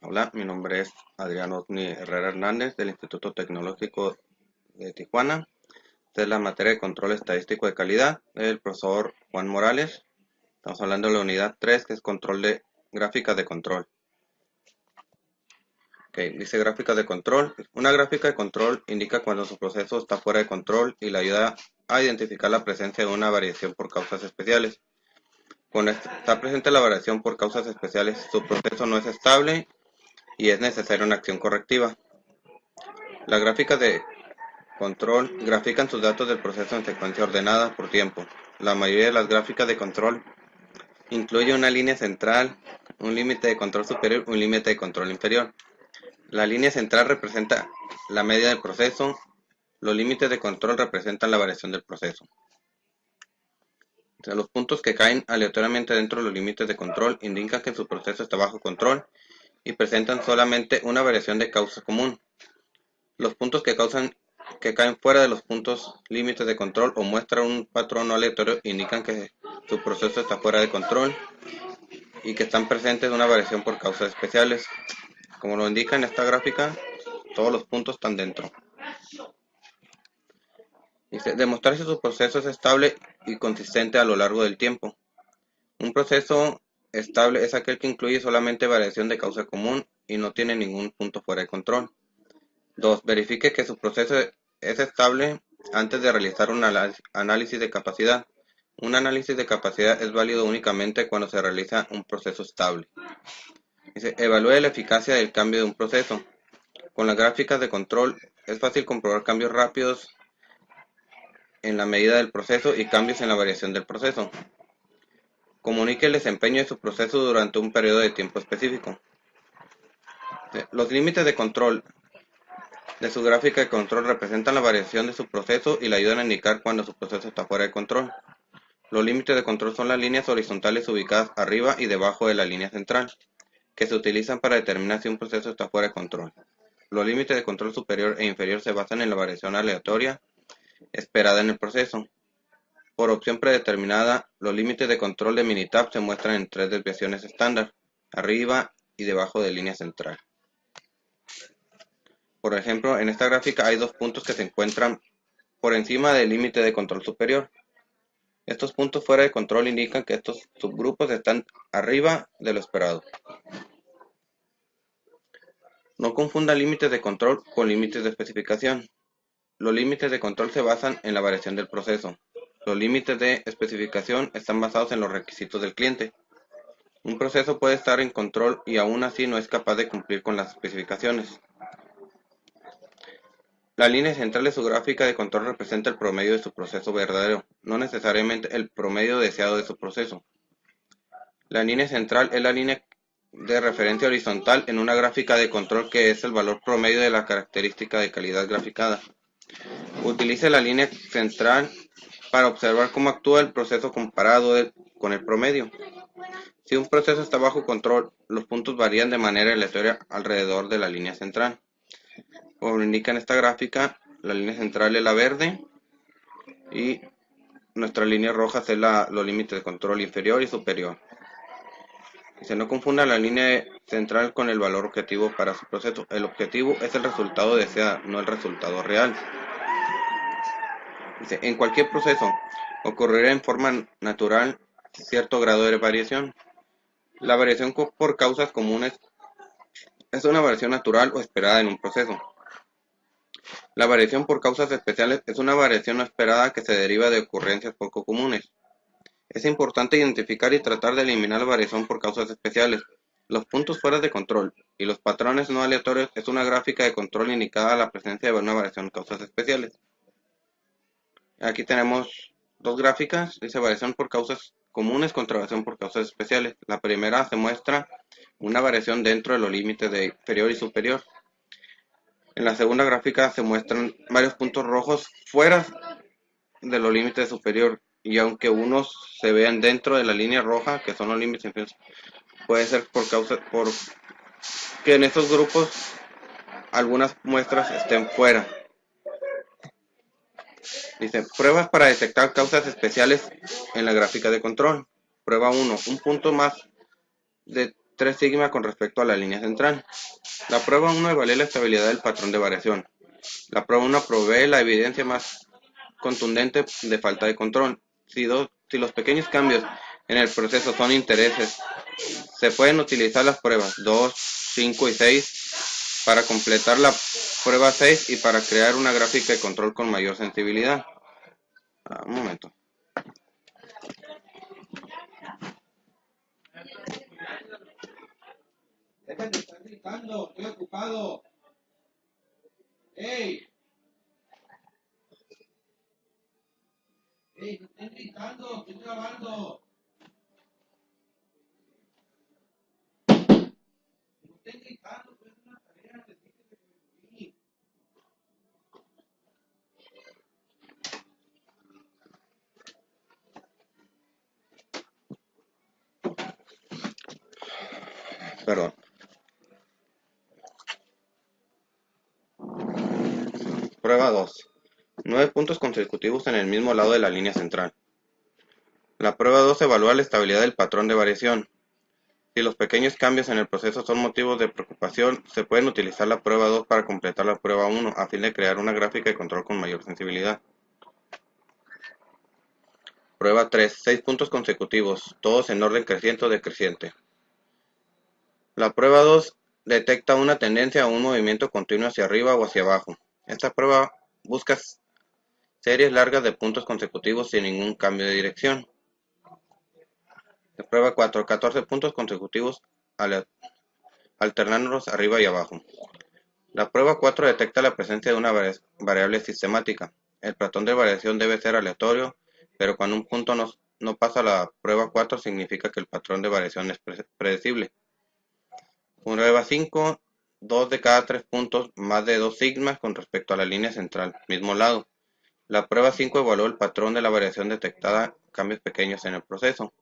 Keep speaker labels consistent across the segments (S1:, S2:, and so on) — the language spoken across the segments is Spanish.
S1: Hola, mi nombre es Adrián Osni Herrera Hernández del Instituto Tecnológico de Tijuana. Esta es la materia de control estadístico de calidad del profesor Juan Morales. Estamos hablando de la unidad 3, que es control de gráficas de control. Dice gráficas de control. Una gráfica de control indica cuando su proceso está fuera de control y le ayuda a identificar la presencia de una variación por causas especiales. Cuando está presente la variación por causas especiales, su proceso no es estable y es necesaria una acción correctiva. Las gráficas de control grafican sus datos del proceso en secuencia ordenada por tiempo. La mayoría de las gráficas de control incluye una línea central, un límite de control superior y un límite de control inferior. La línea central representa la media del proceso. Los límites de control representan la variación del proceso. O sea, los puntos que caen aleatoriamente dentro de los límites de control indican que su proceso está bajo control y presentan solamente una variación de causa común. Los puntos que caen fuera de los puntos límites de control o muestran un patrón no aleatorio indican que su proceso está fuera de control y que están presentes una variación por causas especiales. Como lo indica en esta gráfica, todos los puntos están dentro. Dice, demostrar si su proceso es estable y consistente a lo largo del tiempo. Un proceso estable es aquel que incluye solamente variación de causa común y no tiene ningún punto fuera de control. 2. Verifique que su proceso es estable antes de realizar un análisis de capacidad. Un análisis de capacidad es válido únicamente cuando se realiza un proceso estable. Dice, evalúe la eficacia del cambio de un proceso. Con las gráficas de control es fácil comprobar cambios rápidos en la medida del proceso y cambios en la variación del proceso. Comunique el desempeño de su proceso durante un periodo de tiempo específico. Los límites de control de su gráfica de control representan la variación de su proceso y le ayudan a indicar cuando su proceso está fuera de control. Los límites de control son las líneas horizontales ubicadas arriba y debajo de la línea central, que se utilizan para determinar si un proceso está fuera de control. Los límites de control superior e inferior se basan en la variación aleatoria esperada en el proceso. Por opción predeterminada, los límites de control de Minitab se muestran en 3 desviaciones estándar, arriba y debajo de línea central. Por ejemplo, en esta gráfica hay 2 puntos que se encuentran por encima del límite de control superior. Estos puntos fuera de control indican que estos subgrupos están arriba de lo esperado. No confunda límites de control con límites de especificación. Los límites de control se basan en la variación del proceso. Los límites de especificación están basados en los requisitos del cliente. Un proceso puede estar en control y aún así no es capaz de cumplir con las especificaciones. La línea central de su gráfica de control representa el promedio de su proceso verdadero, no necesariamente el promedio deseado de su proceso. La línea central es la línea de referencia horizontal en una gráfica de control que es el valor promedio de la característica de calidad graficada. Utilice la línea central para observar cómo actúa el proceso comparado con el promedio. Si un proceso está bajo control, los puntos varían de manera aleatoria alrededor de la línea central. Como indica en esta gráfica, la línea central es la verde y nuestras líneas rojas es los límites de control inferior y superior. Dice, no confunda la línea central con el valor objetivo para su proceso. El objetivo es el resultado deseado, no el resultado real. Dice, en cualquier proceso ocurrirá en forma natural cierto grado de variación. La variación por causas comunes es una variación natural o esperada en un proceso. La variación por causas especiales es una variación no esperada que se deriva de ocurrencias poco comunes. Es importante identificar y tratar de eliminar la variación por causas especiales. Los puntos fuera de control y los patrones no aleatorios es una gráfica de control indicada la presencia de una variación en causas especiales. Aquí tenemos 2 gráficas, dice variación por causas comunes contra variación por causas especiales. La primera se muestra una variación dentro de los límites de inferior y superior. En la segunda gráfica se muestran varios puntos rojos fuera de los límites superior, y aunque unos se vean dentro de la línea roja, que son los límites inferiores, puede ser por que en estos grupos algunas muestras estén fuera. Dice, pruebas para detectar causas especiales en la gráfica de control. Prueba 1. Un punto más 3 sigma con respecto a la línea central. La prueba 1 evalúa la estabilidad del patrón de variación. La prueba 1 provee la evidencia más contundente de falta de control. Si los pequeños cambios en el proceso son intereses, se pueden utilizar las pruebas 2, 5 y 6 para completar la prueba 6 y para crear una gráfica de control con mayor sensibilidad. Un momento.
S2: Dejen de estar gritando, estoy ocupado. ¡Ey! ¡Ey, no estén gritando, estoy grabando! No estén gritando, pues es una tarea, les dije que me fui.
S1: Perdón. Prueba 2. 9 puntos consecutivos en el mismo lado de la línea central. La prueba 2 evalúa la estabilidad del patrón de variación. Si los pequeños cambios en el proceso son motivos de preocupación, se pueden utilizar la prueba 2 para completar la prueba 1 a fin de crear una gráfica de control con mayor sensibilidad. Prueba 3. 6 puntos consecutivos, todos en orden creciente o decreciente. La prueba 2 detecta una tendencia a un movimiento continuo hacia arriba o hacia abajo. Esta prueba busca series largas de puntos consecutivos sin ningún cambio de dirección. La prueba 4. 14 puntos consecutivos alternándolos arriba y abajo. La prueba 4 detecta la presencia de una variable sistemática. El patrón de variación debe ser aleatorio, pero cuando un punto no pasa a la prueba 4 significa que el patrón de variación es predecible. Prueba 5. 2 de cada 3 puntos, más de 2 sigmas con respecto a la línea central, mismo lado. La prueba 5 evaluó el patrón de la variación detectada, cambios pequeños en el proceso.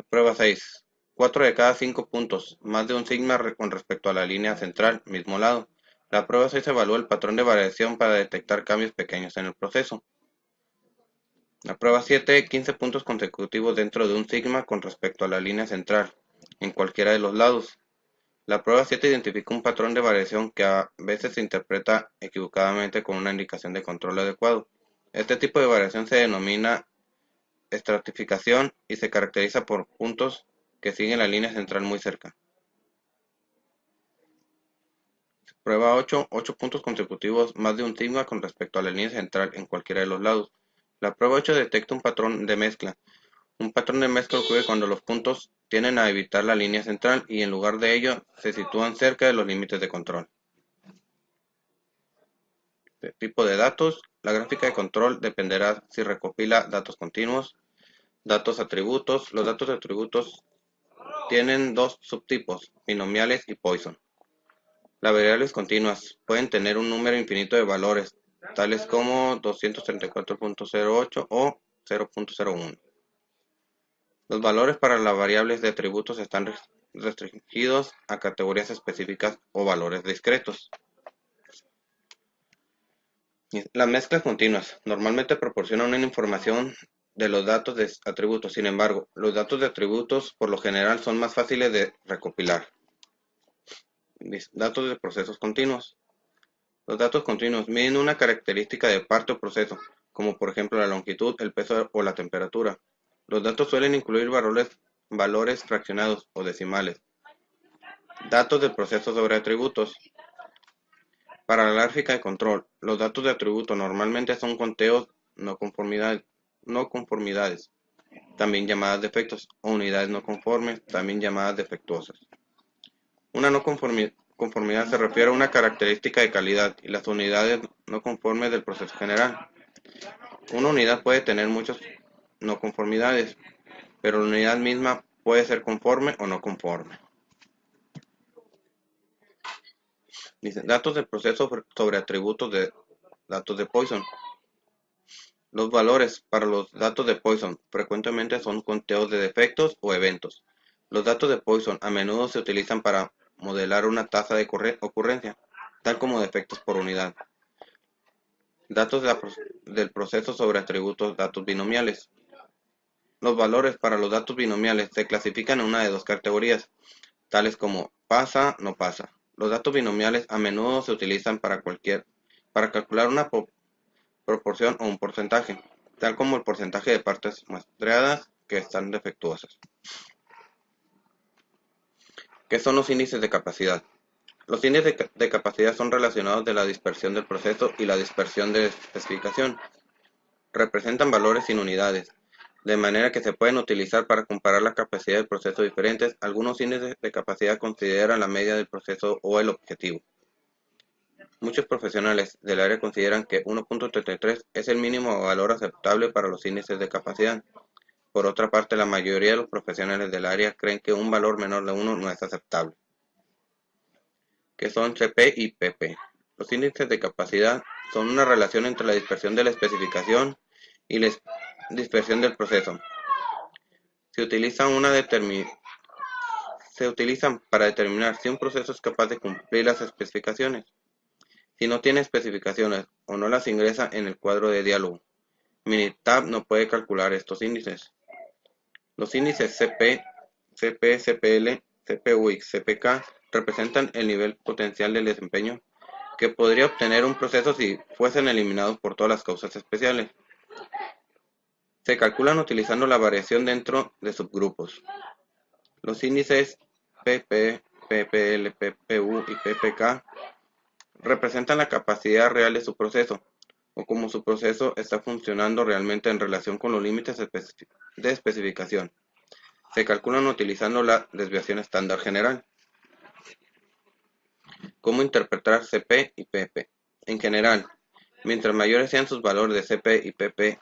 S1: Prueba 6. 4 de cada 5 puntos, más de un sigma con respecto a la línea central, mismo lado. La prueba 6 evalúa el patrón de variación para detectar cambios pequeños en el proceso. La prueba 7. 15 puntos consecutivos dentro de un sigma con respecto a la línea central, en cualquiera de los lados. La prueba 7 identifica un patrón de variación que a veces se interpreta equivocadamente con una indicación de control adecuado. Este tipo de variación se denomina estratificación y se caracteriza por puntos que siguen la línea central muy cerca. Prueba 8. 8 puntos consecutivos, más de un sigma con respecto a la línea central en cualquiera de los lados. La prueba 8 detecta un patrón de mezcla. Un patrón de mezcla ocurre cuando los puntos tienden a evitar la línea central y en lugar de ello se sitúan cerca de los límites de control. De tipo de datos. La gráfica de control dependerá si recopila datos continuos, datos atributos. Los datos de atributos tienen dos subtipos, binomiales y Poisson. Las variables continuas pueden tener un número infinito de valores, tales como 234.08 o 0.01. Los valores para las variables de atributos están restringidos a categorías específicas o valores discretos. Las mezclas continuas normalmente proporcionan una información de los datos de atributos. Sin embargo, los datos de atributos por lo general son más fáciles de recopilar. Datos de procesos continuos. Los datos continuos miden una característica de parte o proceso, como por ejemplo la longitud, el peso o la temperatura. Los datos suelen incluir valores fraccionados o decimales. Datos del proceso sobre atributos. Para la gráfica de control, los datos de atributo normalmente son conteos no conformidades, también llamadas defectos, o unidades no conformes, también llamadas defectuosas. Una no conformidad se refiere a una característica de calidad y las unidades no conformes del proceso general. Una unidad puede tener muchas no conformidades, pero la unidad misma puede ser conforme o no conforme. Dice, datos del proceso sobre atributos de datos de Poisson. Los valores para los datos de Poisson frecuentemente son conteos de defectos o eventos. Los datos de Poisson a menudo se utilizan para modelar una tasa de ocurrencia, tal como defectos por unidad. Datos del proceso sobre atributos, datos binomiales. Los valores para los datos binomiales se clasifican en una de dos categorías, tales como pasa, no pasa. Los datos binomiales a menudo se utilizan para calcular una proporción o un porcentaje, tal como el porcentaje de partes muestreadas que están defectuosas. ¿Qué son los índices de capacidad? Los índices de capacidad son relacionados de la dispersión del proceso y la dispersión de especificación. Representan valores sin unidades, de manera que se pueden utilizar para comparar la capacidad de procesos diferentes. Algunos índices de capacidad consideran la media del proceso o el objetivo. Muchos profesionales del área consideran que 1.33 es el mínimo valor aceptable para los índices de capacidad. Por otra parte, la mayoría de los profesionales del área creen que un valor menor de 1 no es aceptable. ¿Qué son CP y PP? Los índices de capacidad son una relación entre la dispersión de la especificación y la dispersión del proceso. Se utilizan para determinar si un proceso es capaz de cumplir las especificaciones. Si no tiene especificaciones o no las ingresa en el cuadro de diálogo, Minitab no puede calcular estos índices. Los índices CP, CP, CPL, CPU y CPK representan el nivel potencial del desempeño que podría obtener un proceso si fuesen eliminados por todas las causas especiales. Se calculan utilizando la variación dentro de subgrupos. Los índices PP, PPL, PPU y PPK representan la capacidad real de su proceso, o cómo su proceso está funcionando realmente en relación con los límites de especificación. Se calculan utilizando la desviación estándar general. ¿Cómo interpretar CP y PP? En general, mientras mayores sean sus valores de CP y PP,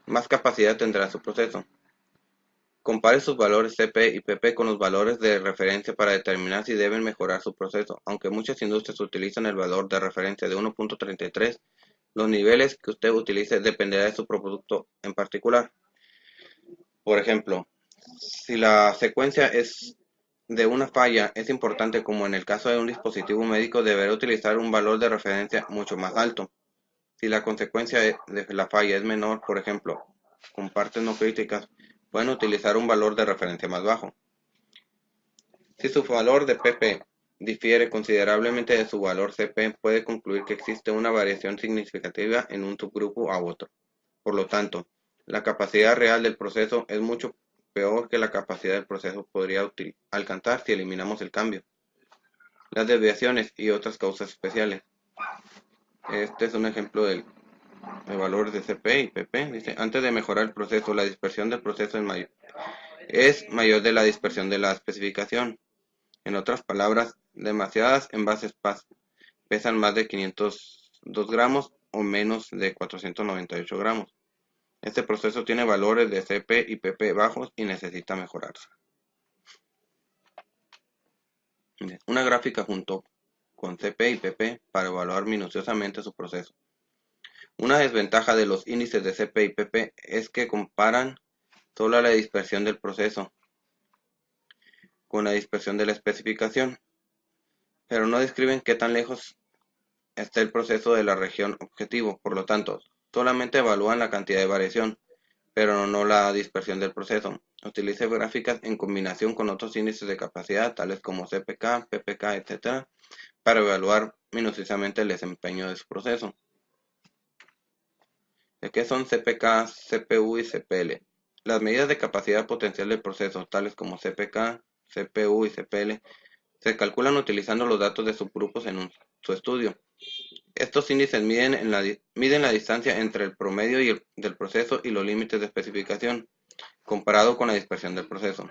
S1: más capacidad tendrá su proceso. Compare sus valores CP y PP con los valores de referencia para determinar si deben mejorar su proceso. Aunque muchas industrias utilizan el valor de referencia de 1.33, los niveles que usted utilice dependerá de su producto en particular. Por ejemplo, si la secuencia es de una falla es importante, como en el caso de un dispositivo médico, deberá utilizar un valor de referencia mucho más alto. Si la consecuencia de la falla es menor, por ejemplo, con partes no críticas, pueden utilizar un valor de referencia más bajo. Si su valor de PP difiere considerablemente de su valor CP, puede concluir que existe una variación significativa en un subgrupo a otro. Por lo tanto, la capacidad real del proceso es mucho peor que la capacidad del proceso podría alcanzar si eliminamos el cambio. Las desviaciones y otras causas especiales. Este es un ejemplo de valores de CP y PP. Dice, antes de mejorar el proceso, la dispersión del proceso es mayor de la dispersión de la especificación. En otras palabras, demasiadas envases pesan más de 502 gramos o menos de 498 gramos. Este proceso tiene valores de CP y PP bajos y necesita mejorarse. Una gráfica junto con CP y PP para evaluar minuciosamente su proceso. Una desventaja de los índices de CP y PP es que comparan solo la dispersión del proceso con la dispersión de la especificación, pero no describen qué tan lejos está el proceso de la región objetivo. Por lo tanto, solamente evalúan la cantidad de variación, pero no la dispersión del proceso. Utilice gráficas en combinación con otros índices de capacidad, tales como CPK, PPK, etc., para evaluar minuciosamente el desempeño de su proceso. ¿Qué son CPK, CPU y CPL? Las medidas de capacidad potencial del proceso, tales como CPK, CPU y CPL, se calculan utilizando los datos de subgrupos en su estudio. Estos índices miden la distancia entre el promedio del proceso y los límites de especificación, comparado con la dispersión del proceso.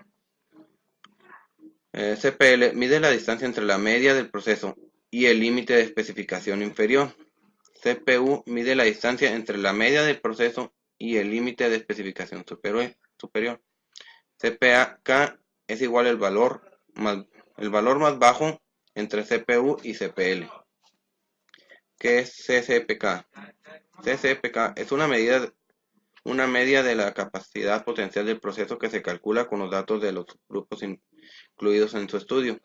S1: CPL mide la distancia entre la media del proceso y el límite de especificación inferior. CPU mide la distancia entre la media del proceso y el límite de especificación superior. CPK es igual al valor más bajo entre CPU y CPL. ¿Qué es CCPK? CCPK es una media de la capacidad potencial del proceso que se calcula con los datos de los grupos incluidos en su estudio.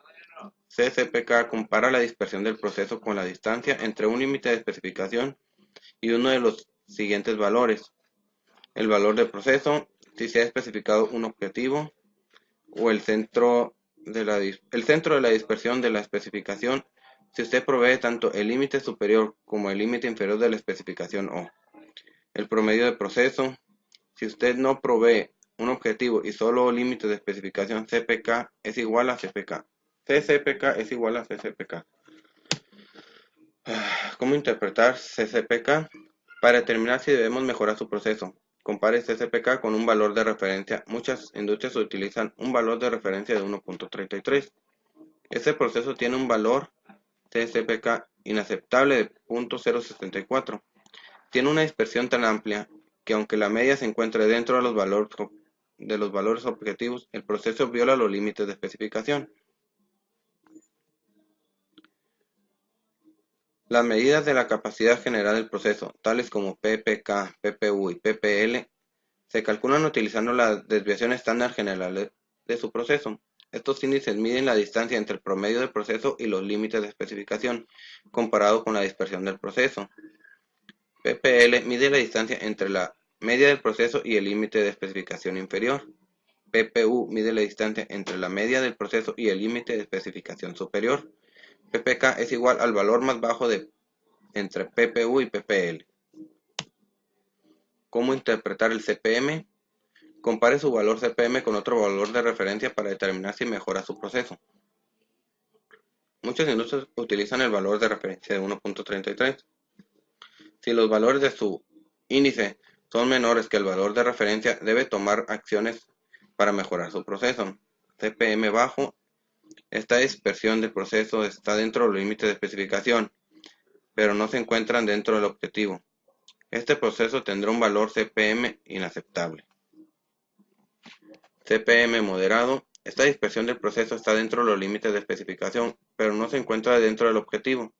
S1: CCPK compara la dispersión del proceso con la distancia entre un límite de especificación y uno de los siguientes valores: el valor del proceso, si se ha especificado un objetivo o el centro de la dispersión de la especificación, si usted provee tanto el límite superior como el límite inferior de la especificación o el promedio de proceso. Si usted no provee un objetivo y solo límite de especificación, CPK es igual a CPK. CCPK es igual a CCPK. ¿Cómo interpretar CCPK? Para determinar si debemos mejorar su proceso, compare CCPK con un valor de referencia. Muchas industrias utilizan un valor de referencia de 1.33. Este proceso tiene un valor CCPK inaceptable de 0.064. Tiene una dispersión tan amplia que aunque la media se encuentre dentro de los valores objetivos, el proceso viola los límites de especificación. Las medidas de la capacidad general del proceso, tales como PPK, PPU y PPL, se calculan utilizando la desviación estándar general de su proceso. Estos índices miden la distancia entre el promedio del proceso y los límites de especificación, comparado con la dispersión del proceso. PPL mide la distancia entre la media del proceso y el límite de especificación inferior. PPU mide la distancia entre la media del proceso y el límite de especificación superior. PPK es igual al valor más bajo entre PPU y PPL. ¿Cómo interpretar el CPM? Compare su valor CPM con otro valor de referencia para determinar si mejora su proceso. Muchas industrias utilizan el valor de referencia de 1.33. Si los valores de su índice son menores que el valor de referencia, debe tomar acciones para mejorar su proceso. CPM bajo. Esta dispersión del proceso está dentro de los límites de especificación, pero no se encuentran dentro del objetivo. Este proceso tendrá un valor CPM inaceptable. CPM moderado. Esta dispersión del proceso está dentro de los límites de especificación, pero no se encuentra dentro del objetivo.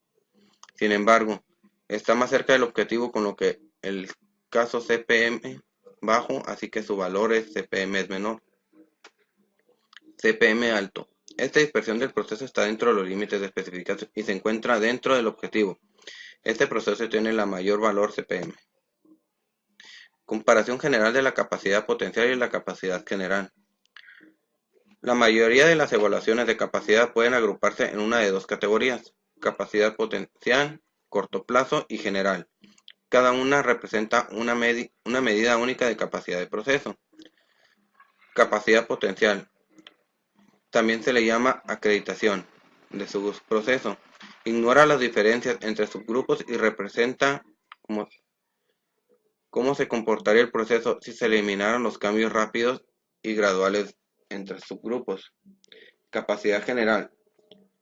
S1: Sin embargo, está más cerca del objetivo con lo que el caso CPM bajo, así que su valor CPM es menor. CPM alto. Esta dispersión del proceso está dentro de los límites de especificación y se encuentra dentro del objetivo. Este proceso tiene la mayor valor CPM. Comparación general de la capacidad potencial y la capacidad general. La mayoría de las evaluaciones de capacidad pueden agruparse en una de dos categorías: capacidad potencial, corto plazo y general. Cada una representa una medida única de capacidad de proceso. Capacidad potencial. También se le llama acreditación de su proceso. Ignora las diferencias entre subgrupos y representa cómo se comportaría el proceso si se eliminaran los cambios rápidos y graduales entre subgrupos. Capacidad general.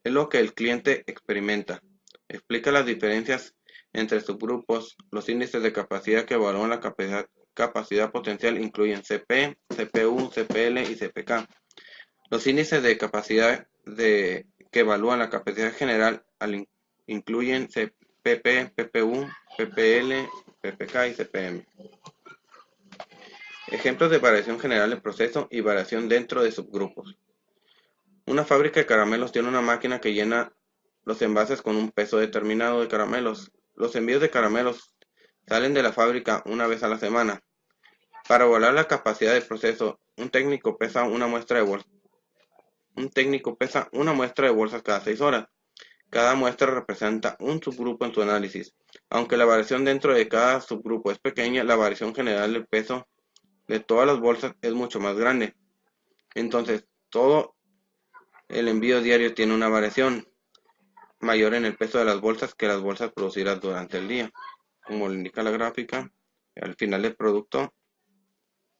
S1: Es lo que el cliente experimenta. Explica las diferencias entre subgrupos. Los índices de capacidad que evalúan la capacidad potencial incluyen CP, CPU, CPL y CPK. Los índices de capacidad que evalúan la capacidad general incluyen CPP, PPU, PPL, PPK y CPM. Ejemplos de variación general del proceso y variación dentro de subgrupos. Una fábrica de caramelos tiene una máquina que llena los envases con un peso determinado de caramelos. Los envíos de caramelos salen de la fábrica una vez a la semana. Para evaluar la capacidad del proceso, un técnico pesa una muestra de bolsas cada 6 horas. Cada muestra representa un subgrupo en su análisis. Aunque la variación dentro de cada subgrupo es pequeña, la variación general del peso de todas las bolsas es mucho más grande. Entonces, todo el envío diario tiene una variación mayor en el peso de las bolsas que las bolsas producidas durante el día. Como lo indica la gráfica, al final del producto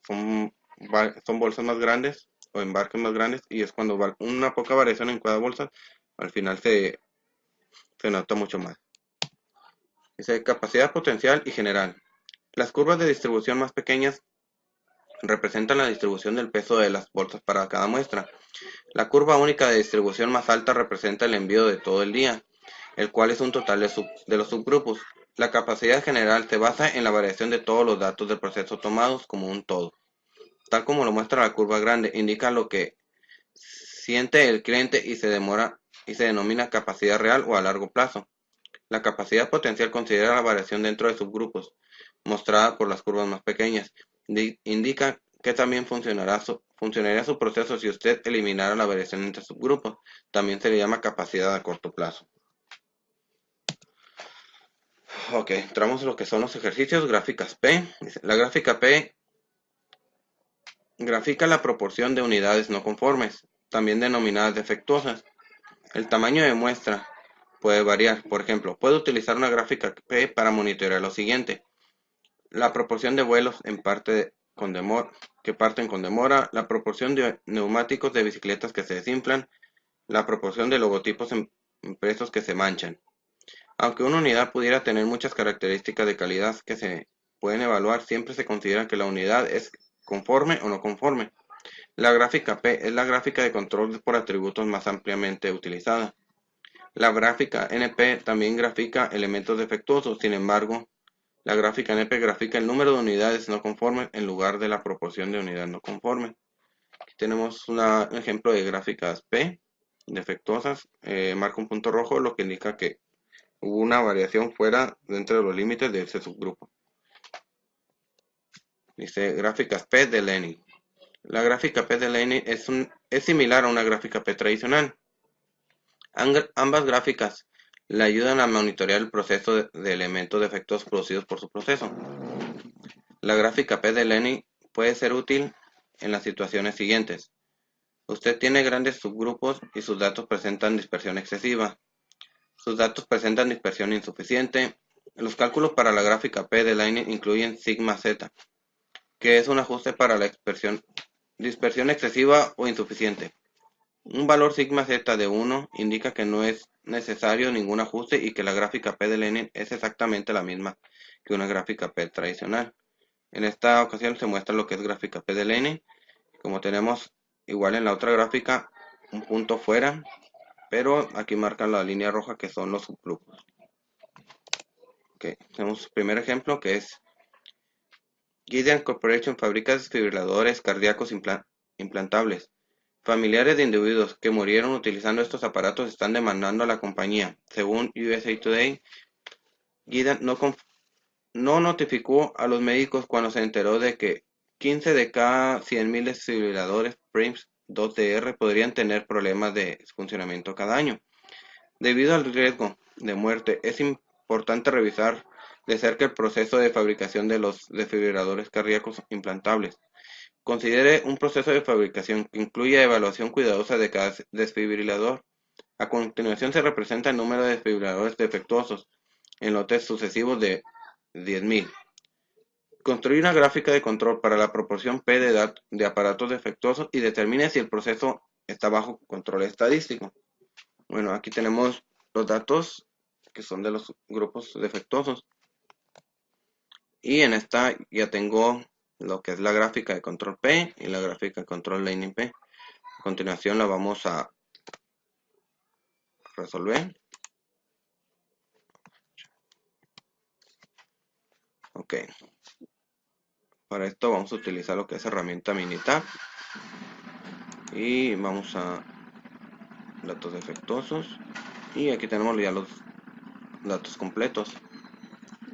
S1: son bolsas más grandes o embarques más grandes, y es cuando una poca variación en cada bolsa, al final se nota mucho más. Dice capacidad potencial y general. Las curvas de distribución más pequeñas representan la distribución del peso de las bolsas para cada muestra. La curva única de distribución más alta representa el envío de todo el día, el cual es un total de los subgrupos. La capacidad general se basa en la variación de todos los datos del proceso tomados como un todo. Tal como lo muestra la curva grande, indica lo que siente el cliente y se denomina capacidad real o a largo plazo. La capacidad potencial considera la variación dentro de subgrupos, mostrada por las curvas más pequeñas. Indica que también funcionaría su proceso si usted eliminara la variación entre subgrupos. También se le llama capacidad a corto plazo. Ok, entramos a lo que son los ejercicios, gráficas P. La gráfica P grafica la proporción de unidades no conformes, también denominadas defectuosas. El tamaño de muestra puede variar. Por ejemplo, puede utilizar una gráfica P para monitorear lo siguiente: la proporción de vuelos que parten con demora, la proporción de neumáticos de bicicletas que se desinflan, la proporción de logotipos impresos que se manchan. Aunque una unidad pudiera tener muchas características de calidad que se pueden evaluar, siempre se considera que la unidad es conforme o no conforme. La gráfica P es la gráfica de control por atributos más ampliamente utilizada. La gráfica NP también grafica elementos defectuosos. Sin embargo, la gráfica NP grafica el número de unidades no conformes en lugar de la proporción de unidades no conformes. Aquí tenemos un ejemplo de gráficas P defectuosas. Marca un punto rojo, lo que indica que hubo una variación fuera dentro de los límites de ese subgrupo. Dice gráficas P de Lenin. La gráfica P de Lenin es similar a una gráfica P tradicional. Ambas gráficas le ayudan a monitorear el proceso de elementos defectuosos producidos por su proceso. La gráfica P de Lenin puede ser útil en las situaciones siguientes. Usted tiene grandes subgrupos y sus datos presentan dispersión excesiva. Sus datos presentan dispersión insuficiente. Los cálculos para la gráfica P de Lenin incluyen sigma z, que es un ajuste para la dispersión excesiva o insuficiente. Un valor sigma z de 1 indica que no es necesario ningún ajuste y que la gráfica P de Lenin es exactamente la misma que una gráfica P tradicional. En esta ocasión se muestra lo que es gráfica P de Lenin. Como tenemos igual en la otra gráfica, un punto fuera, pero aquí marcan la línea roja que son los subgrupos. Okay. Tenemos el primer ejemplo que es Gideon Corporation fabrica desfibriladores cardíacos implantables. Familiares de individuos que murieron utilizando estos aparatos están demandando a la compañía. Según USA Today, Gideon no notificó a los médicos cuando se enteró de que 15 de cada 100.000 desfibriladores PRIMS 2DR podrían tener problemas de funcionamiento cada año. Debido al riesgo de muerte, es importante revisar de cerca el proceso de fabricación de los desfibriladores cardíacos implantables. Considere un proceso de fabricación que incluya evaluación cuidadosa de cada desfibrilador. A continuación se representa el número de desfibriladores defectuosos en lotes sucesivos de 10.000. Construir una gráfica de control para la proporción P de aparatos defectuosos y determine si el proceso está bajo control estadístico. Bueno, aquí tenemos los datos que son de los grupos defectuosos. Y en esta ya tengo lo que es la gráfica de control P y la gráfica de control Lenin P. A continuación la vamos a resolver. Ok. Para esto vamos a utilizar lo que es herramienta Minitab. Y vamos a datos defectuosos. Y aquí tenemos ya los datos completos.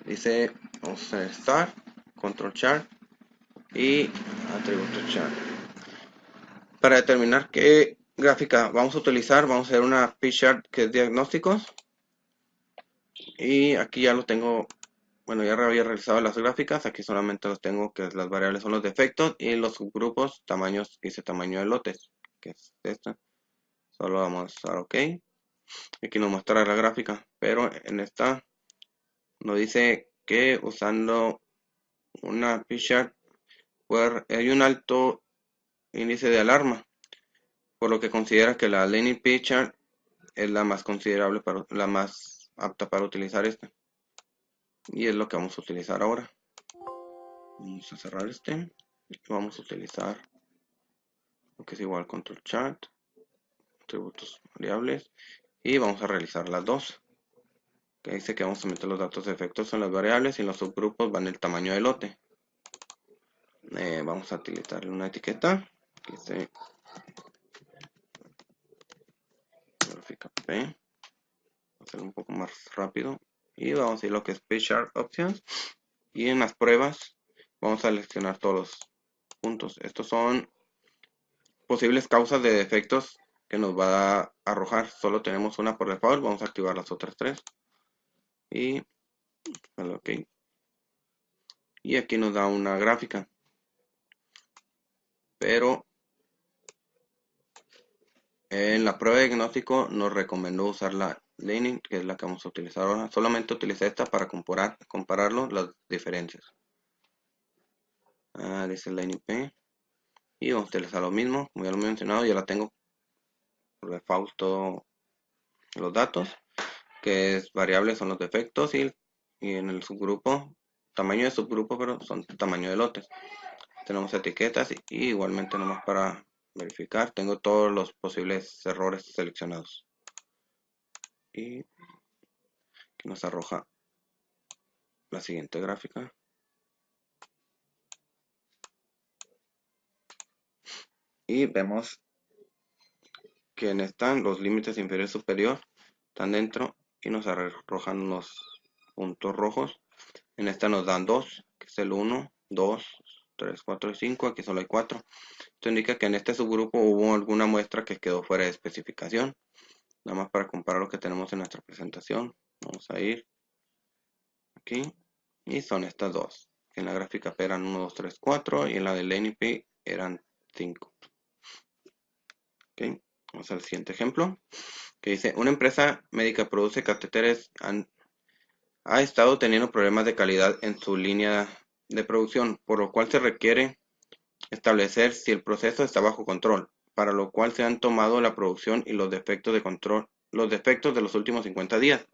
S1: Dice, vamos a hacer start, control chart y atributo chart. Para determinar qué gráfica vamos a utilizar, vamos a hacer una P-chart que es diagnósticos. Y aquí ya lo tengo, bueno, ya había realizado las gráficas, aquí solamente los tengo, que las variables son los defectos y los subgrupos, tamaños, hice tamaño de lotes, que es esta. Solo vamos a dar OK. Aquí nos muestra la gráfica, pero en esta nos dice que usando una P-chart hay un alto índice de alarma, por lo que considera que la Lenin P-chart es la más considerable, la más apta para utilizar esta. Y es lo que vamos a utilizar ahora. Vamos a cerrar este. Vamos a utilizar lo que es igual control chart, atributos variables. Y vamos a realizar las dos. Que dice que vamos a meter los datos de efectos en las variables y en los subgrupos van el tamaño del lote. Vamos a utilizar una etiqueta que dice gráfica P. Hacer un poco más rápido. Y vamos a ir a lo que es P-chart options. Y en las pruebas vamos a seleccionar todos puntos. Estos son posibles causas de defectos que nos va a arrojar. Solo tenemos una por default, vamos a activar las otras tres. Y dale OK. Y aquí nos da una gráfica. Pero en la prueba de diagnóstico nos recomendó usar la Laning, que es la que vamos a utilizar ahora. Solamente utilicé esta para compararlo, las diferencias. Dice Laning P. Y vamos a utilizar lo mismo, como ya lo he mencionado, ya la tengo por default todos los datos, que es variables son los defectos y en el subgrupo, tamaño de subgrupo, pero son tamaño de lotes. Tenemos etiquetas y igualmente nomás para verificar, tengo todos los posibles errores seleccionados. Y que nos arroja la siguiente gráfica. Y vemos que en esta los límites inferior y superior están dentro y nos arrojan unos puntos rojos. En esta nos dan 2, que es el 1, 2, 3, 4 y 5. Aquí solo hay 4. Esto indica que en este subgrupo hubo alguna muestra que quedó fuera de especificación. Nada más para comparar lo que tenemos en nuestra presentación. Vamos a ir aquí. Y son estas dos. En la gráfica P eran 1, 2, 3, 4. Y en la del NP eran 5. Ok. Vamos al siguiente ejemplo. Que dice, una empresa médica produce catéteres. Ha estado teniendo problemas de calidad en su línea de producción, por lo cual se requiere establecer si el proceso está bajo control, para lo cual se han tomado la producción y los defectos de los últimos 50 días.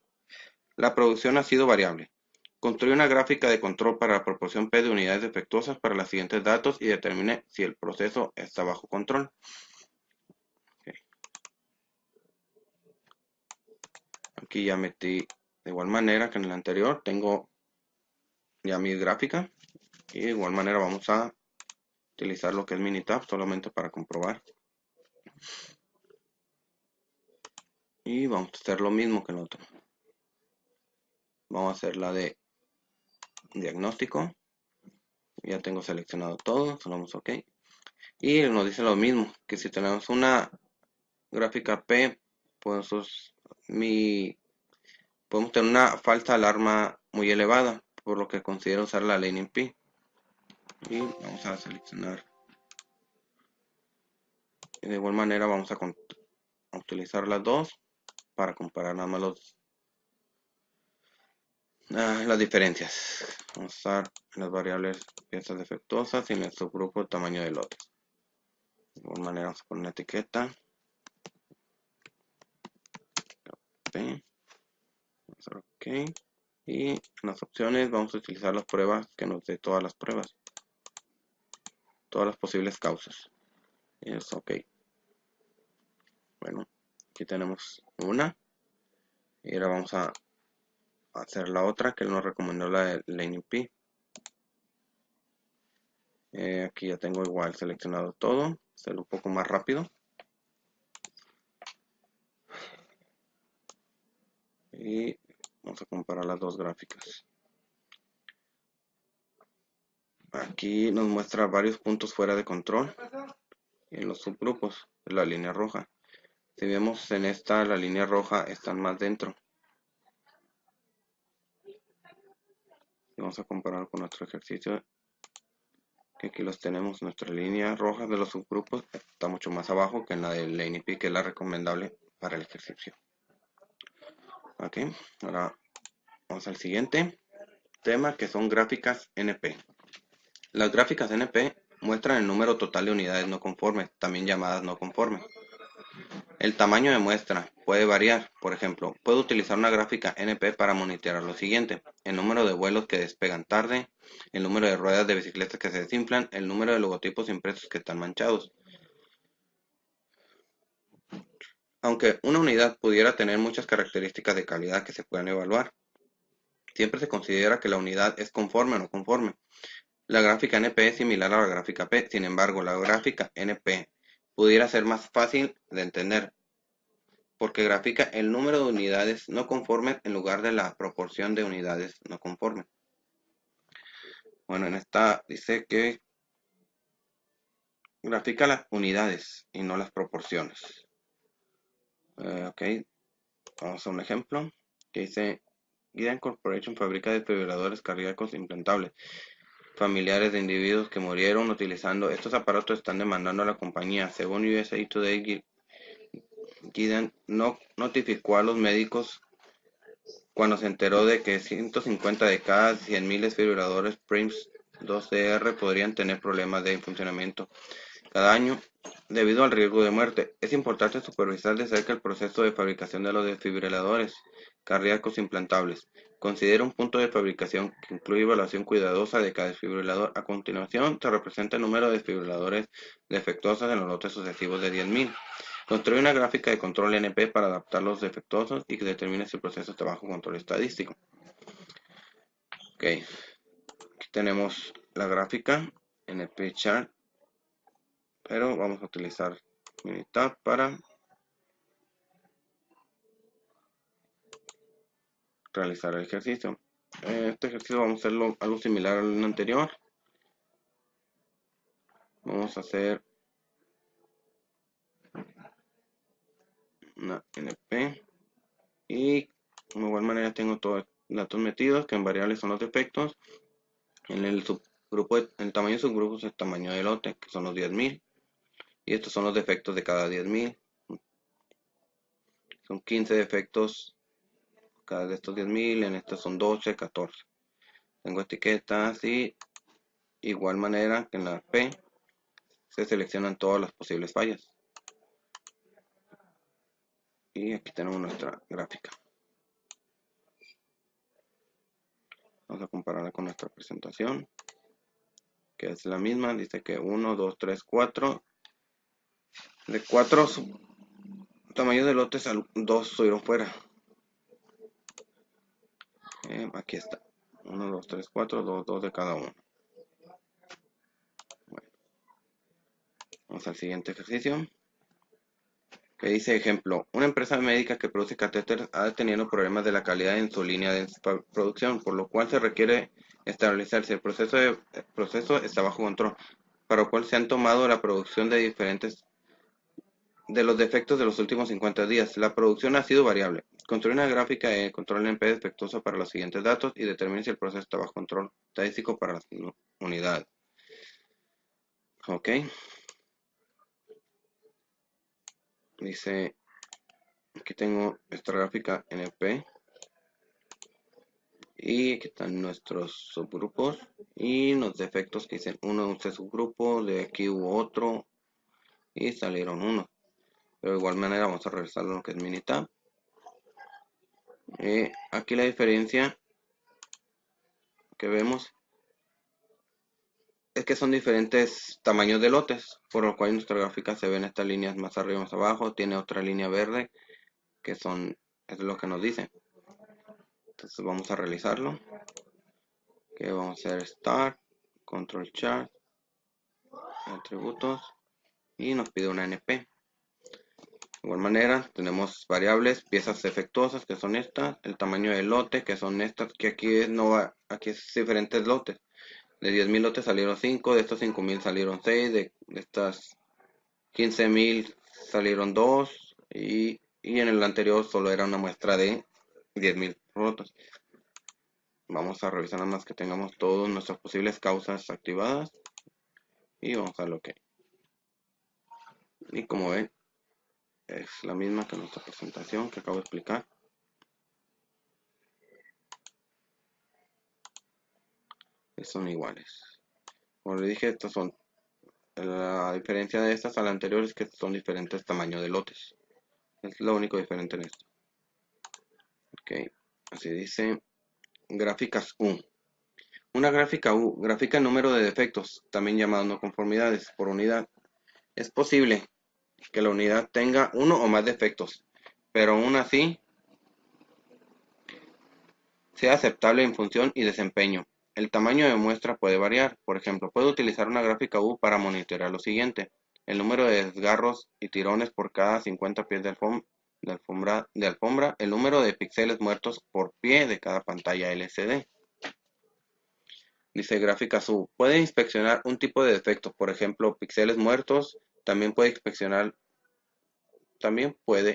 S1: La producción ha sido variable. Construye una gráfica de control para la proporción P de unidades defectuosas para los siguientes datos y determine si el proceso está bajo control. Okay. Aquí ya metí de igual manera que en el anterior, tengo ya mi gráfica y de igual manera vamos a utilizar lo que es Minitab solamente para comprobar. Y vamos a hacer lo mismo que el otro. Vamos a hacer la de diagnóstico. Ya tengo seleccionado todo, solo damos OK. Y nos dice lo mismo, que si tenemos una gráfica P, podemos tener una falsa alarma muy elevada, por lo que considero usar la Laning P. Y vamos a seleccionar. Y de igual manera vamos a utilizar las dos para comparar nada más las diferencias. Vamos a usar las variables piezas defectuosas y en el subgrupo tamaño de lotes. De igual manera vamos a poner una etiqueta. Vamos a OK. Y en las opciones vamos a utilizar las pruebas que nos dé todas las pruebas. Todas las posibles causas. Y es OK. Bueno, aquí tenemos una. Y ahora vamos a hacer la otra que nos recomendó la de Laning P. Aquí ya tengo igual seleccionado todo. Hacerlo un poco más rápido. Y vamos a comparar las dos gráficas. Aquí nos muestra varios puntos fuera de control en los subgrupos de la línea roja. Si vemos en esta, la línea roja están más dentro. Vamos a comparar con nuestro ejercicio, que aquí los tenemos. Nuestra línea roja de los subgrupos está mucho más abajo que en la del Laning P, que es la recomendable para el ejercicio. Ok, ahora vamos al siguiente tema, que son gráficas NP. Las gráficas NP muestran el número total de unidades no conformes, también llamadas no conformes. El tamaño de muestra puede variar. Por ejemplo, puedo utilizar una gráfica NP para monitorear lo siguiente: el número de vuelos que despegan tarde, el número de ruedas de bicicletas que se desinflan, el número de logotipos impresos que están manchados. Aunque una unidad pudiera tener muchas características de calidad que se puedan evaluar, siempre se considera que la unidad es conforme o no conforme. La gráfica NP es similar a la gráfica P, sin embargo, la gráfica NP pudiera ser más fácil de entender, porque grafica el número de unidades no conformes en lugar de la proporción de unidades no conformes. Bueno, en esta dice que grafica las unidades y no las proporciones. Ok, vamos a un ejemplo que dice: Gideon Corporation fabrica desfibriladores cardíacos implantables familiares de individuos que murieron utilizando estos aparatos. Están demandando a la compañía. Según USA Today, Gideon no notificó a los médicos cuando se enteró de que 150 de cada 100.000 desfibriladores PRIMS 2DR podrían tener problemas de funcionamiento cada año debido al riesgo de muerte. Es importante supervisar de cerca el proceso de fabricación de los desfibriladores cardíacos implantables. Considera un punto de fabricación que incluye evaluación cuidadosa de cada desfibrilador. A continuación, se representa el número de desfibriladores defectuosos en los lotes sucesivos de 10.000. Construye una gráfica de control NP para adaptar los defectuosos y que determine si el proceso está bajo control estadístico. Ok, aquí tenemos la gráfica NP chart, pero vamos a utilizar Minitab para realizar el ejercicio. Este ejercicio vamos a hacerlo algo similar al anterior. Vamos a hacer una NP y de igual manera tengo todos los datos metidos, que en variables son los defectos. En el subgrupo, el tamaño de subgrupos es el tamaño de lote, que son los 10.000. Y estos son los defectos de cada 10.000. Son 15 defectos cada de estos 10.000. En estos son 12, 14. Tengo etiquetas y igual manera que en la P se seleccionan todas las posibles fallas. Y aquí tenemos nuestra gráfica. Vamos a compararla con nuestra presentación, que es la misma. Dice que 1, 2, 3, 4. De 4 tamaños de lotes, 2 subieron fuera. Aquí está. 1, 2, 3, 4, 2, 2 de cada uno. Bueno, vamos al siguiente ejercicio, que dice: ejemplo, una empresa médica que produce catéteres ha tenido problemas de la calidad en su línea de producción, por lo cual se requiere establecer si el proceso está bajo control, para lo cual se han tomado la producción de diferentes de los defectos de los últimos 50 días. La producción ha sido variable. Construye una gráfica de control NP defectuoso para los siguientes datos y determine si el proceso está bajo control estadístico para las unidades. Ok. Dice, aquí tengo esta gráfica NP y aquí están nuestros subgrupos y los defectos que dicen uno de este subgrupo, de aquí hubo otro y salieron uno. Pero de igual manera vamos a revisar lo que es Minitab. Aquí la diferencia que vemos es que son diferentes tamaños de lotes, por lo cual en nuestra gráfica se ven estas líneas más arriba y más abajo. Tiene otra línea verde que es lo que nos dice. Entonces vamos a realizarlo. Que vamos a hacer Start, Control Chart, Atributos y nos pide una NP. De igual manera tenemos variables, piezas defectuosas que son estas, el tamaño del lote que son estas, que aquí no va, aquí es diferentes lotes. De 10.000 lotes salieron 5, de estos 5.000 salieron 6, de estas 15.000 salieron 2 y en el anterior solo era una muestra de 10.000 lotes. Vamos a revisar nada más que tengamos todas nuestras posibles causas activadas y vamos a darle OK. Y como ven, es la misma que nuestra presentación que acabo de explicar. Son iguales. Como les dije, estas son la diferencia de estas a la anterior es que son diferentes tamaños de lotes. Es lo único diferente en esto. Ok, así dice. Gráficas U. Una gráfica U grafica el número de defectos, también llamado no conformidades, por unidad. Es posible que la unidad tenga uno o más defectos, pero aún así sea aceptable en función y desempeño. El tamaño de muestra puede variar. Por ejemplo, puedo utilizar una gráfica U para monitorear lo siguiente: el número de desgarros y tirones por cada 50 pies de alfombra, el número de píxeles muertos por pie de cada pantalla LCD. Dice gráfica SU. Puede inspeccionar un tipo de defectos, por ejemplo, píxeles muertos. También puede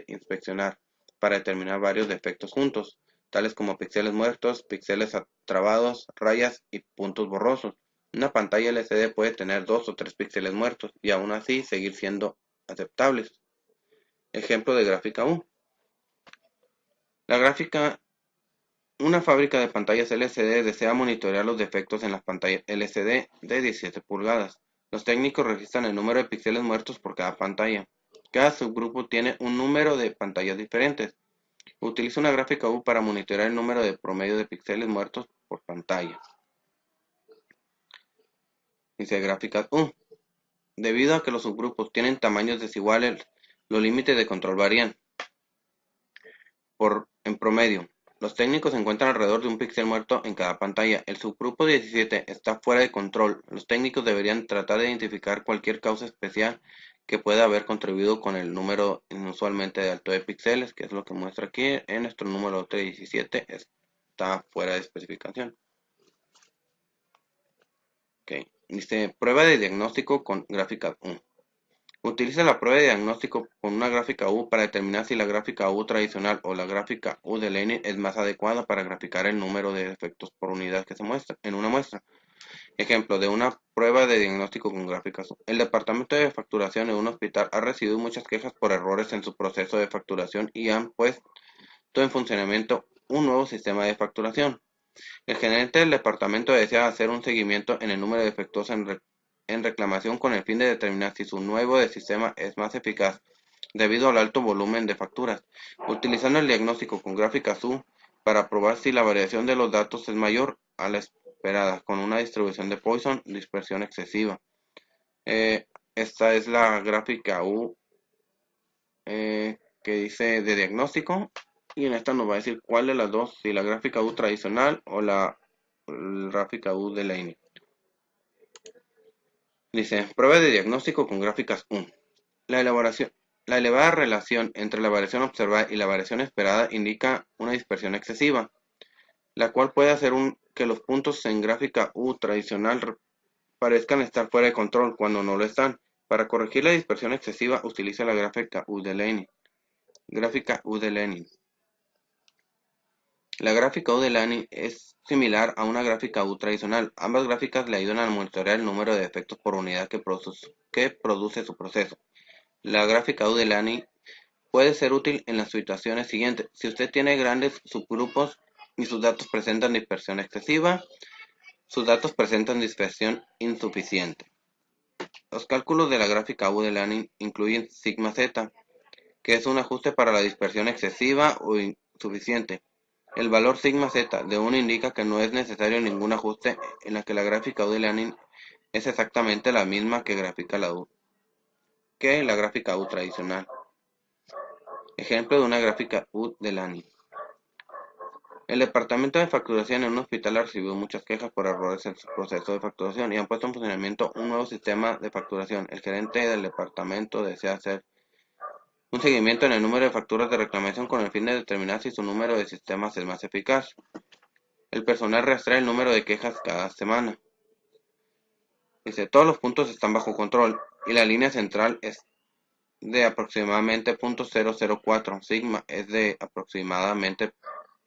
S1: inspeccionar para determinar varios defectos juntos, tales como píxeles muertos, píxeles trabados, rayas y puntos borrosos. Una pantalla LCD puede tener 2 o 3 píxeles muertos y aún así seguir siendo aceptables. Ejemplo de gráfica U. La gráfica Una fábrica de pantallas LCD desea monitorear los defectos en las pantallas LCD de 17 pulgadas. Los técnicos registran el número de píxeles muertos por cada pantalla. Cada subgrupo tiene un número de pantallas diferentes. Utiliza una gráfica U para monitorear el número de promedio de píxeles muertos por pantalla. Dice gráficas U. Debido a que los subgrupos tienen tamaños desiguales, los límites de control varían. En promedio, los técnicos encuentran alrededor de un píxel muerto en cada pantalla. El subgrupo 17 está fuera de control. Los técnicos deberían tratar de identificar cualquier causa especial que pueda haber contribuido con el número inusualmente alto de píxeles, que es lo que muestra aquí. En nuestro número 317 está fuera de especificación. Okay. Dice prueba de diagnóstico con gráfica U. Utiliza la prueba de diagnóstico con una gráfica U para determinar si la gráfica U tradicional o la gráfica U de Lenin es más adecuada para graficar el número de defectos por unidad que se muestra en una muestra. Ejemplo de una prueba de diagnóstico con gráficas U. El departamento de facturación de un hospital ha recibido muchas quejas por errores en su proceso de facturación y han puesto en funcionamiento un nuevo sistema de facturación. El gerente del departamento desea hacer un seguimiento en el número de defectos en reclamación con el fin de determinar si su nuevo sistema es más eficaz debido al alto volumen de facturas, utilizando el diagnóstico con gráficas U para probar si la variación de los datos es mayor a la esperada con una distribución de Poisson dispersión excesiva. Esta es la gráfica U que dice de diagnóstico y en esta nos va a decir cuál de las dos, si la gráfica U tradicional o la gráfica U de Laney. Dice, prueba de diagnóstico con gráficas U. La elevada relación entre la variación observada y la variación esperada indica una dispersión excesiva, la cual puede hacer que los puntos en gráfica U tradicional parezcan estar fuera de control cuando no lo están. Para corregir la dispersión excesiva, utiliza la gráfica U de Lenin. Gráfica U de Lenin. La gráfica U de Lenin es similar a una gráfica U tradicional. Ambas gráficas le ayudan a monitorear el número de defectos por unidad que produce su proceso. La gráfica U de Lenin puede ser útil en las situaciones siguientes. Si usted tiene grandes subgrupos y sus datos presentan dispersión excesiva, sus datos presentan dispersión insuficiente. Los cálculos de la gráfica U de Lenin incluyen sigma z, que es un ajuste para la dispersión excesiva o insuficiente. El valor sigma z de 1 indica que no es necesario ningún ajuste, en la que la gráfica U de Lenin es exactamente la misma que la gráfica U tradicional. Ejemplo de una gráfica U de Lenin. El departamento de facturación en un hospital ha recibido muchas quejas por errores en su proceso de facturación y han puesto en funcionamiento un nuevo sistema de facturación. El gerente del departamento desea hacer un seguimiento en el número de facturas de reclamación con el fin de determinar si su número de sistemas es más eficaz. El personal rastrea el número de quejas cada semana. Dice, todos los puntos están bajo control y la línea central es de aproximadamente .004, sigma es de aproximadamente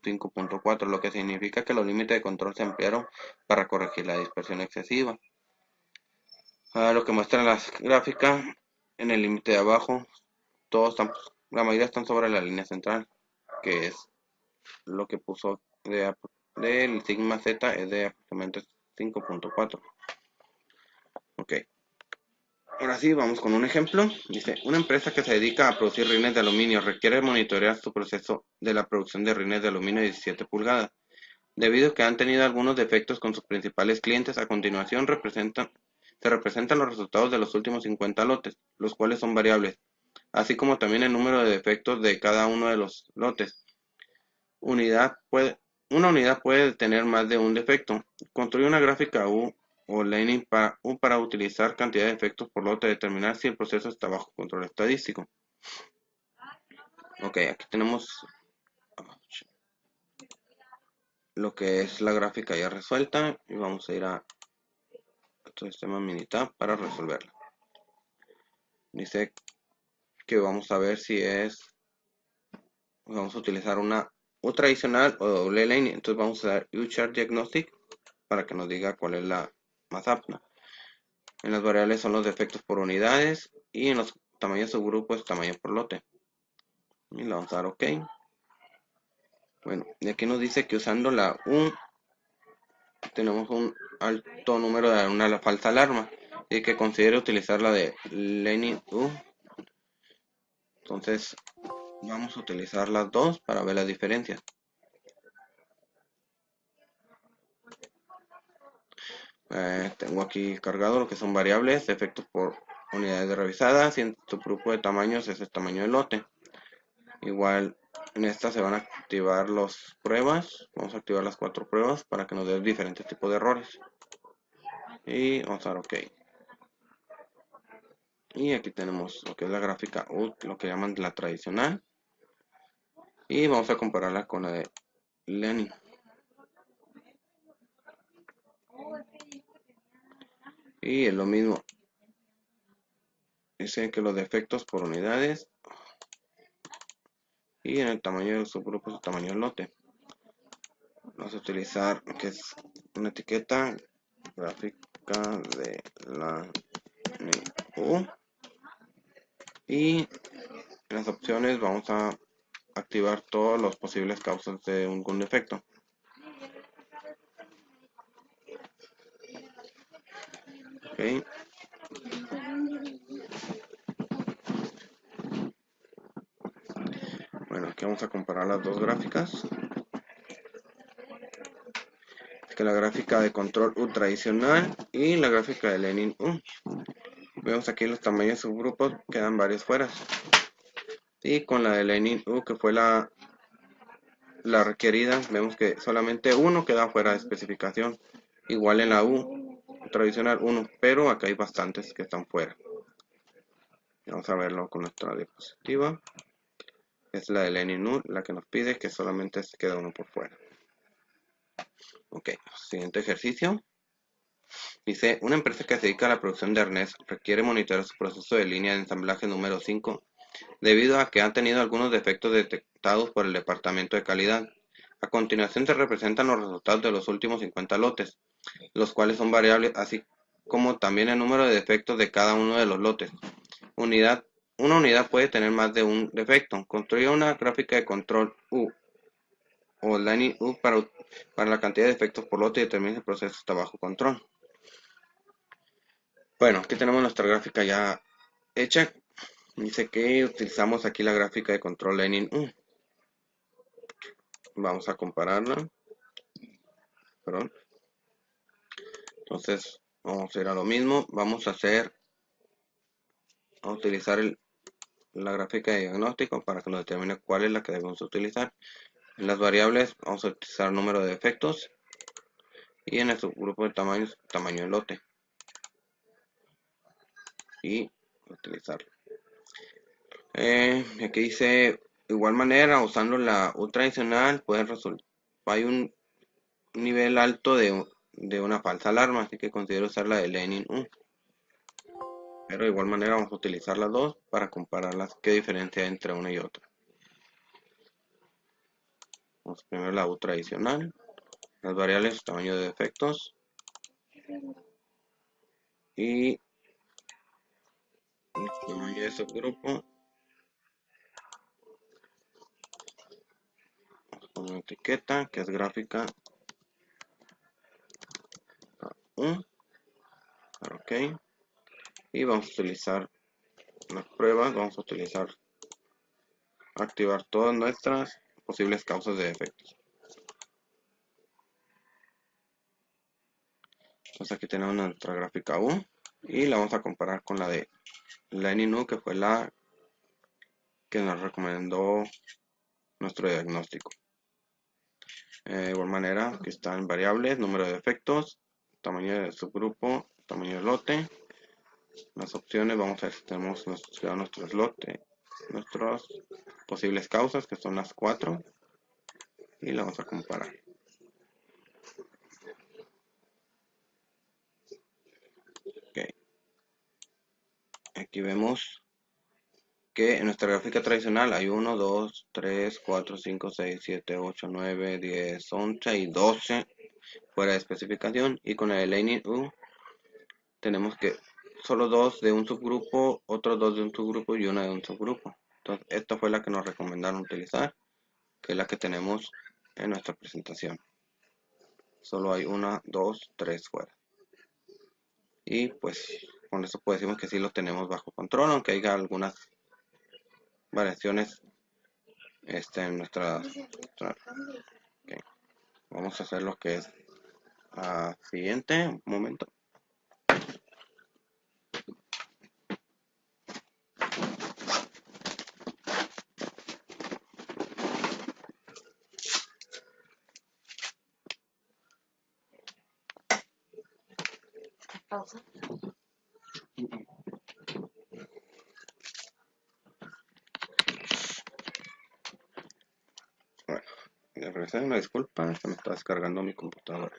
S1: 5.4, lo que significa que los límites de control se ampliaron para corregir la dispersión excesiva. Lo que muestran las gráficas, en el límite de abajo, la mayoría están sobre la línea central, que es lo que puso del sigma z es de aproximadamente 5.4. Ok. Ahora sí, vamos con un ejemplo. Dice, una empresa que se dedica a producir rines de aluminio requiere monitorear su proceso de la producción de rines de aluminio de 17 pulgadas. Debido a que han tenido algunos defectos con sus principales clientes, a continuación se representan los resultados de los últimos 50 lotes, los cuales son variables, así como también el número de defectos de cada uno de los lotes. Una unidad puede tener más de un defecto. Construye una gráfica U o Lenin para utilizar cantidad de defectos por lote, determinar si el proceso está bajo control estadístico. Ok, aquí tenemos lo que es la gráfica ya resuelta y vamos a ir a otro sistema Minitab para resolverla. Dice que vamos a ver si vamos a utilizar una U tradicional o doble lane, entonces vamos a dar U-Chart Diagnostic para que nos diga cuál es la más apta. En las variables son los defectos por unidades y en los tamaños subgrupos tamaño por lote. Y le vamos a dar OK. Bueno, y aquí nos dice que usando la U tenemos un alto número de una falsa alarma y que considere utilizar la de Learning U. Entonces vamos a utilizar las dos para ver las diferencias. Tengo aquí cargado lo que son variables, efectos por unidades revisadas y en tu grupo de tamaños es el tamaño del lote. Igual en esta se van a activar las pruebas, vamos a activar las 4 pruebas para que nos dé diferentes tipos de errores. Y vamos a dar OK. Y aquí tenemos lo que es la gráfica U, lo que llaman la tradicional. Y vamos a compararla con la de Lenin. Y es lo mismo. Dice que los defectos por unidades y en el tamaño del subgrupo es el tamaño del lote. Vamos a utilizar que es una etiqueta gráfica de la U. Y en las opciones vamos a activar todas las posibles causas de algún defecto. Okay. Bueno, aquí vamos a comparar las dos gráficas. Es que la gráfica de control U tradicional y la gráfica de Lenin U. Vemos aquí los tamaños subgrupos, quedan varios fuera. Y con la de Lenin U, que fue la requerida, vemos que solamente uno queda fuera de especificación. Igual en la U tradicional 1, pero acá hay bastantes que están fuera. Vamos a verlo con nuestra diapositiva. Es la de Lenin U, la que nos pide que solamente se queda uno por fuera. Ok, siguiente ejercicio. Dice, una empresa que se dedica a la producción de arnés requiere monitorear su proceso de línea de ensamblaje número 5 debido a que han tenido algunos defectos detectados por el departamento de calidad. A continuación se representan los resultados de los últimos 50 lotes, los cuales son variables, así como también el número de defectos de cada uno de los lotes. Una unidad puede tener más de un defecto. Construye una gráfica de control U o Line U para la cantidad de defectos por lote y determine si el proceso está bajo control. Bueno, aquí tenemos nuestra gráfica ya hecha. Dice que utilizamos aquí la gráfica de control Lenin U. Vamos a compararla. Perdón. Entonces, vamos a ir a lo mismo. Vamos a utilizar la gráfica de diagnóstico para que nos determine cuál es la que debemos utilizar. En las variables vamos a utilizar el número de defectos y en el subgrupo de tamaños, tamaño del lote. Y utilizarlo. Aquí dice, igual manera, usando la U tradicional, hay un nivel alto de una falsa alarma, así que considero usar la de Lenin U. Pero de igual manera vamos a utilizar las dos para compararlas, qué diferencia hay entre una y otra. Vamos primero la U tradicional, las variables, tamaño de defectos y el tamaño de subgrupo. Una etiqueta que es gráfica U. Ok. Y vamos a utilizar las pruebas, vamos a activar todas nuestras posibles causas de defectos. Entonces aquí tenemos nuestra gráfica U y la vamos a comparar con la de Lenin U, que fue la que nos recomendó nuestro diagnóstico. De igual manera, aquí están variables, número de defectos, tamaño de subgrupo, tamaño del lote. Las opciones, vamos a ver si tenemos nuestros lotes, nuestras posibles causas, que son las 4, y la vamos a comparar. aquí vemos que en nuestra gráfica tradicional hay 1, 2, 3, 4, 5, 6, 7, 8, 9, 10, 11 y 12 fuera de especificación. Y con el Lightning U tenemos que solo 2 de un subgrupo, otros 2 de un subgrupo y una de un subgrupo. Entonces esta fue la que nos recomendaron utilizar, que es la que tenemos en nuestra presentación. Solo hay 1, 2, 3 fuera. Y pues con eso pues decimos que sí lo tenemos bajo control, aunque haya algunas variaciones en nuestra. Okay. Vamos a hacer lo que es siguiente. Un momento.
S3: Pausa.
S1: Bueno, una disculpa, se me está descargando mi computadora.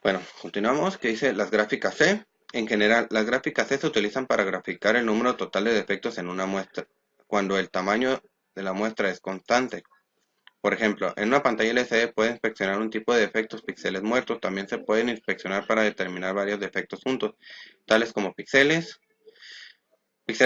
S1: Bueno, continuamos, que dice las gráficas C. En general, las gráficas C se utilizan para graficar el número total de defectos en una muestra, cuando el tamaño de la muestra es constante. Por ejemplo, en una pantalla LCD puede inspeccionar un tipo de defectos, píxeles muertos. También se pueden inspeccionar para determinar varios defectos juntos, tales como píxeles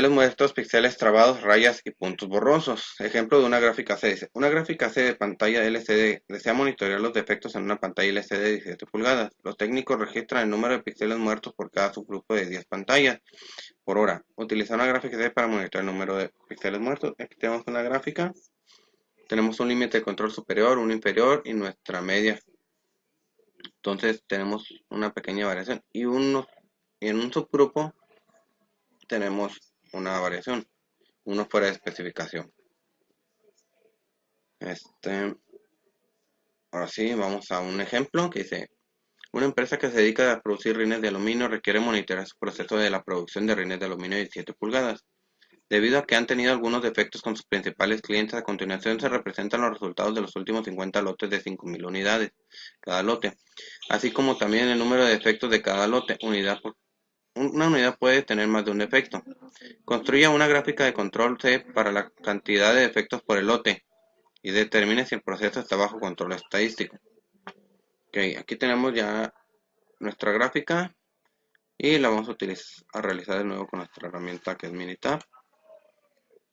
S1: muertos, píxeles trabados, rayas y puntos borrosos. Ejemplo de una gráfica C. Dice, una gráfica C de pantalla LCD desea monitorear los defectos en una pantalla LCD de 17 pulgadas. Los técnicos registran el número de píxeles muertos por cada subgrupo de 10 pantallas por hora. Utilizar una gráfica C para monitorear el número de píxeles muertos. Aquí tenemos una gráfica. Tenemos un límite de control superior, un inferior y nuestra media. Entonces tenemos una pequeña variación. Y en un subgrupo tenemos una variación. Uno fuera de especificación. Ahora sí, vamos a un ejemplo que dice, una empresa que se dedica a producir rines de aluminio requiere monitorear su proceso de la producción de rines de aluminio de 17 pulgadas. Debido a que han tenido algunos defectos con sus principales clientes, a continuación se representan los resultados de los últimos 50 lotes de 5.000 unidades cada lote, así como también el número de defectos de cada lote. Una unidad puede tener más de un defecto. Construya una gráfica de control C para la cantidad de defectos por el lote y determine si el proceso está bajo control estadístico. Ok, aquí tenemos ya nuestra gráfica y la vamos a realizar de nuevo con nuestra herramienta que es Minitab.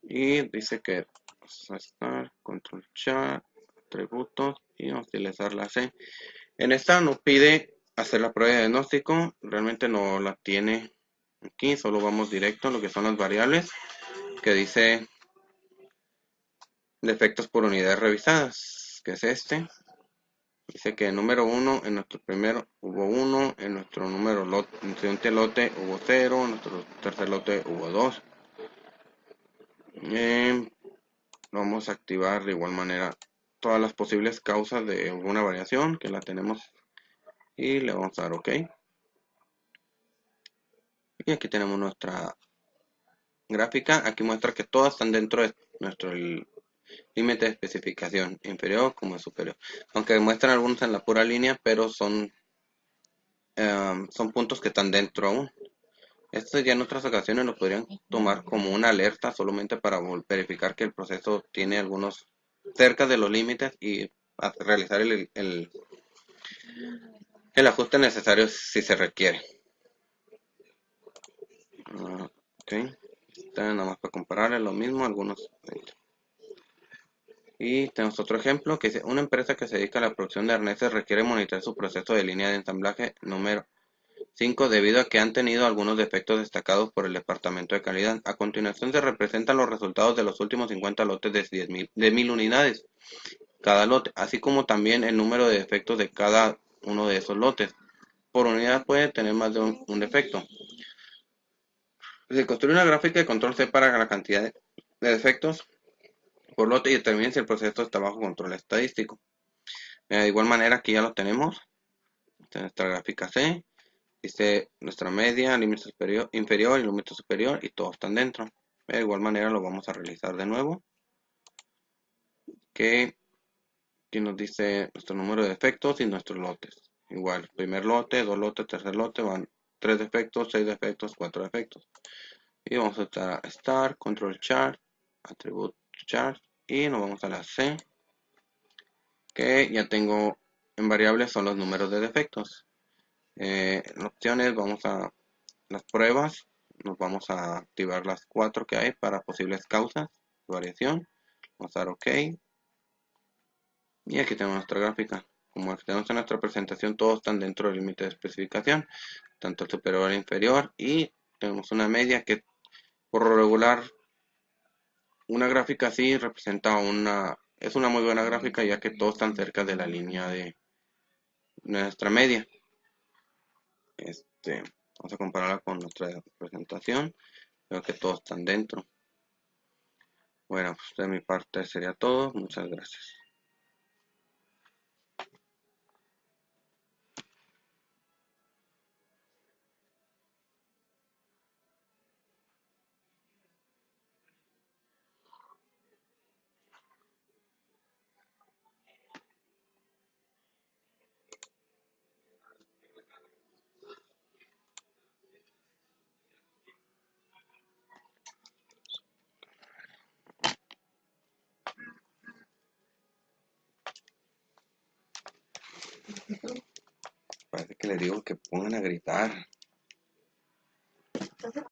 S1: Y dice que vamos a estar control chat, atributos y vamos a utilizar la C. En esta nos pide hacer la prueba de diagnóstico, realmente no la tiene aquí, solo vamos directo a lo que son las variables, que dice defectos por unidades revisadas, que es este. Dice que en número 1, en nuestro primero hubo 1, en nuestro en el siguiente lote hubo 0, en nuestro tercer lote hubo 2. Vamos a activar de igual manera todas las posibles causas de alguna variación, que la tenemos, y le vamos a dar OK. Y aquí tenemos nuestra gráfica. Aquí muestra que todas están dentro de nuestro límite de especificación, inferior como superior. Aunque muestran algunos en la pura línea, pero son puntos que están dentro aún. Esto ya en otras ocasiones lo podrían tomar como una alerta solamente para verificar que el proceso tiene algunos cerca de los límites y realizar el ajuste necesario si se requiere. Ok, nada más para comparar, es lo mismo, algunos. Y tenemos otro ejemplo que dice, una empresa que se dedica a la producción de arneses requiere monitorear su proceso de línea de ensamblaje número 5 debido a que han tenido algunos defectos destacados por el departamento de calidad. A continuación se representan los resultados de los últimos 50 lotes de 1000 unidades cada lote, así como también el número de defectos de cada uno de esos lotes. Por unidad puede tener más de un defecto. Se construye una gráfica de control C para la cantidad de defectos por lote y determine si el proceso está bajo control estadístico. De igual manera aquí ya lo tenemos. Esta es nuestra gráfica C. Dice nuestra media, límite superior, inferior y límite superior y todos están dentro. De igual manera lo vamos a realizar de nuevo. Que aquí nos dice nuestro número de defectos y nuestros lotes. Igual, primer lote, dos lotes, tercer lote, van 3 defectos, 6 defectos, 4 defectos. Y vamos a estar a Start, Control Chart, Attribute Chart. Y nos vamos a la C, que ya tengo en variables son los números de defectos. En opciones vamos a las pruebas, nos vamos a activar las 4 que hay para posibles causas de variación. Vamos a dar OK. Y aquí tenemos nuestra gráfica. Como aquí tenemos en nuestra presentación, todos están dentro del límite de especificación, tanto el superior al inferior. Y tenemos una media que por lo regular, una gráfica así representa es una muy buena gráfica ya que todos están cerca de la línea de nuestra media. Vamos a compararla con nuestra presentación. Veo que todos están dentro. Bueno, pues de mi parte sería todo. Muchas gracias. Parece que le digo que pongan a gritar.